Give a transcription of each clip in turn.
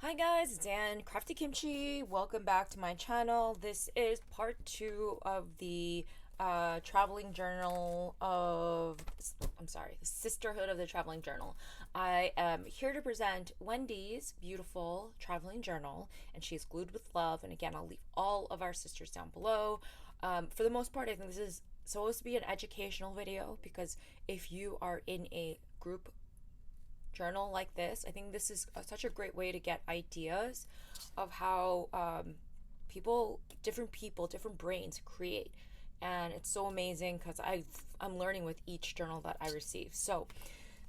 Hi guys, it's Dan, Crafty Kimchi. Welcome back to my channel. This is part 2 of the traveling journal of, the Sisterhood of the Traveling Journal. I am here to present Wendy's beautiful traveling journal, and she's glued with love. And again, I'll leave all of our sisters down below. For the most part, I think this is supposed to be an educational video because if you are in a group journal like this, I think this is such a great way to get ideas of how different brains create. And it's so amazing because I'm learning with each journal that I receive. So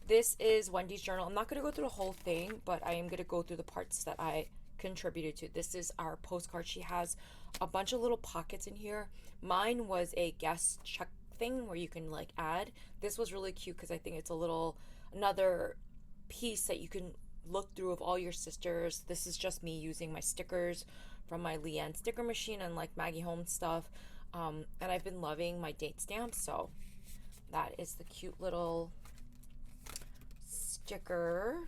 this is Wendy's journal. I'm not going to go through the whole thing, but I am going to go through the parts that I contributed to. This is our postcard. She has a bunch of little pockets in here. Mine was a guest check thing where you can like add. This was really cute because I think it's another piece that you can look through of all your sisters. This is just me using my stickers from my Leanne sticker machine and like Maggie Holmes stuff. And I've been loving my date stamps, so that is the cute little sticker.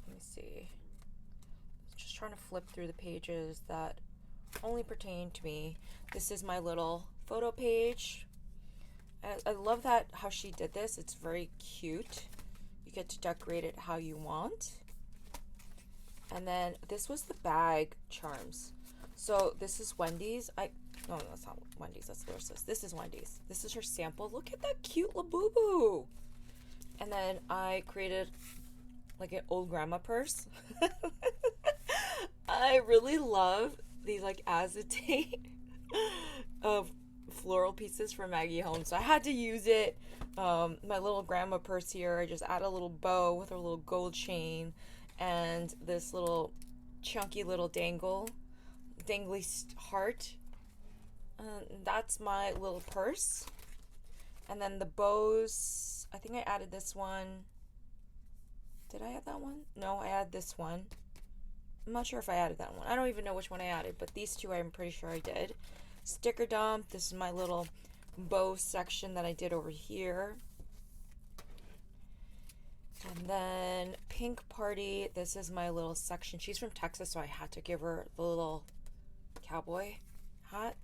Let me see. Just trying to flip through the pages that only pertain to me. This is my little photo page. I love that how she did this. It's very cute. You get to decorate it how you want. And then this was the bag charms. So this is Wendy's. No, that's not Wendy's. That's Larisa's. This is Wendy's. This is her sample. Look at that cute Labubu. And then I created like an old grandma purse. I really love these like acetate of floral pieces from Maggie Holmes, so I had to use it. My little grandma purse here, I just add a little bow with her little gold chain and this little chunky little dangly heart. That's my little purse. And then the bows, I think I added this one. Did I add that one? No, I added this one. I'm not sure if I added that one. I don't even know which one I added, but these two I'm pretty sure I did. Sticker dump. This is my little bow section that I did over here. And then pink party. This is my little section. She's from Texas, so I had to give her the little cowboy hat.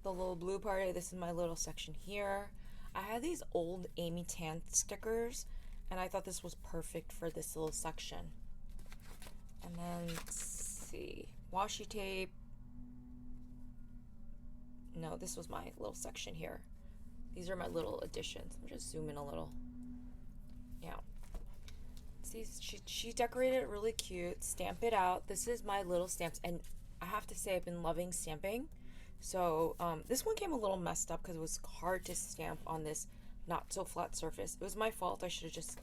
The little blue party. This is my little section here. I had these old Amy Tan stickers, and I thought this was perfect for this little section. And then, let's see, washi tape. No, this was my little section here. These are my little additions. Let me just zoom in a little. Yeah. See, she decorated it really cute. Stamp it out. This is my little stamps, and I have to say I've been loving stamping. So this one came a little messed up because it was hard to stamp on this not so flat surface. It was my fault. I should have just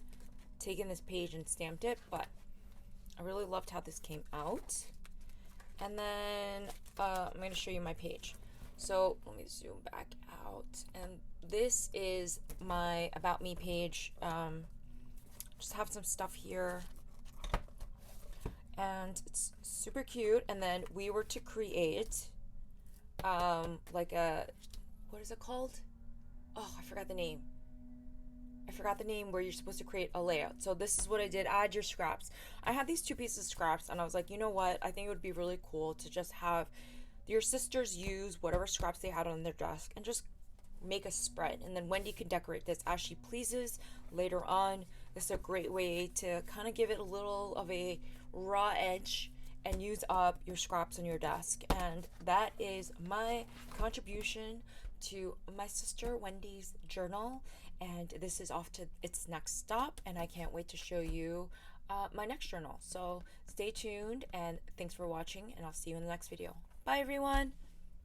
taken this page and stamped it, but I really loved how this came out. And then I'm going to show you my page. So let me zoom back out. And this is my About Me page. Just have some stuff here. And it's super cute. And then we were to create like what is it called? Oh, I forgot the name. Where you're supposed to create a layout. So this is what I did. Add your scraps. I had these 2 pieces of scraps, and I was like, you know what? I think it would be really cool to just have your sisters use whatever scraps they had on their desk and just make a spread. And then Wendy can decorate this as she pleases later on. This is a great way to kind of give it a little of a raw edge and use up your scraps on your desk. And that is my contribution to my sister Wendy's journal. And this is off to its next stop, and I can't wait to show you my next journal. So stay tuned, and thanks for watching, and I'll see you in the next video. Bye everyone.